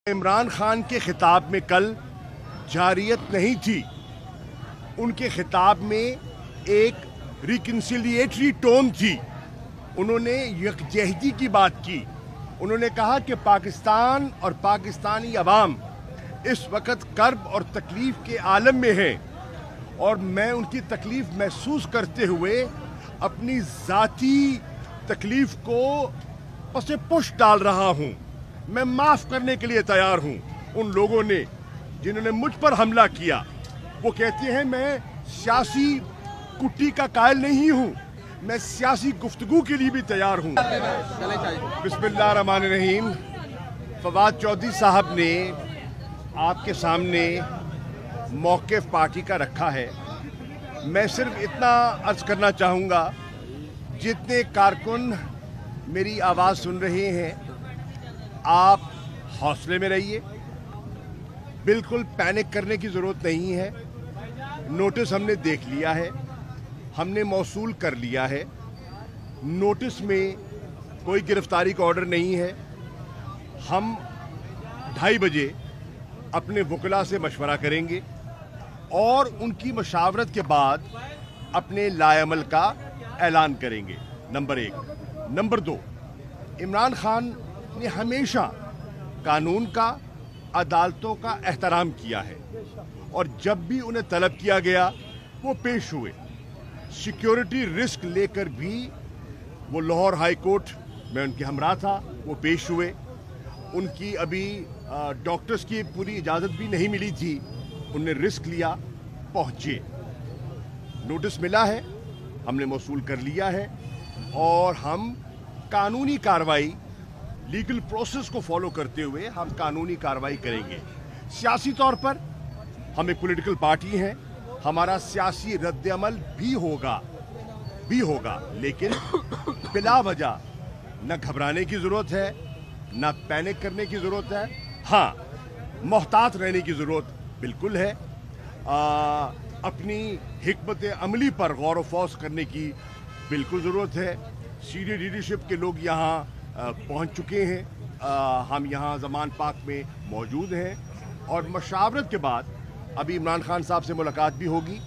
इमरान खान के खिताब में कल जारियत नहीं थी। उनके खिताब में एक रिकन्सिलिएटरी टोन थी। उन्होंने यकजहती की बात की। उन्होंने कहा कि पाकिस्तान और पाकिस्तानी अवाम इस वक्त कर्ब और तकलीफ़ के आलम में है और मैं उनकी तकलीफ़ महसूस करते हुए अपनी ज़ाती तकलीफ़ को पसे पुश डाल रहा हूँ। मैं माफ़ करने के लिए तैयार हूँ उन लोगों ने जिन्होंने मुझ पर हमला किया। वो कहते हैं मैं सियासी कुट्टी का कायल नहीं हूँ, मैं सियासी गुफ्तगू के लिए भी तैयार हूँ। बिस्मिल्लाहिर्रहमानिर्रहीम। फवाद चौधरी साहब ने आपके सामने मौक़िफ़ पार्टी का रखा है। मैं सिर्फ इतना अर्ज़ करना चाहूँगा, जितने कारकुन मेरी आवाज़ सुन रहे हैं, आप हौसले में रहिए। बिल्कुल पैनिक करने की ज़रूरत नहीं है। नोटिस हमने देख लिया है, हमने मौसूल कर लिया है। नोटिस में कोई गिरफ्तारी का ऑर्डर नहीं है। हम 2:30 बजे अपने वकला से मशवरा करेंगे और उनकी मशावरत के बाद अपने लाएअमल का ऐलान करेंगे। नंबर 1। नंबर 2, इमरान खान ने हमेशा कानून का, अदालतों का एहतराम किया है और जब भी उन्हें तलब किया गया वो पेश हुए। सिक्योरिटी रिस्क लेकर भी वो लाहौर हाई कोर्ट में उनके हमरा था, वो पेश हुए। उनकी अभी डॉक्टर्स की पूरी इजाज़त भी नहीं मिली थी, उनने रिस्क लिया, पहुँचे। नोटिस मिला है, हमने मौसूल कर लिया है और हम कानूनी कार्रवाई, लीगल प्रोसेस को फॉलो करते हुए हम कानूनी कार्रवाई करेंगे। सियासी तौर पर हम एक पॉलिटिकल पार्टी हैं, हमारा सियासी रद्द-ए-अमल भी होगा, लेकिन बिला वजह न घबराने की ज़रूरत है, न पैनिक करने की ज़रूरत है। हाँ, मोहतात रहने की ज़रूरत बिल्कुल है। अपनी हिकमत अमली पर गौर व फौज करने की बिल्कुल ज़रूरत है। सीनियर लीडरशिप के लोग यहाँ पहुँच चुके हैं। हम यहाँ ज़मान पार्क में मौजूद हैं और मशावरत के बाद अभी इमरान खान साहब से मुलाकात भी होगी।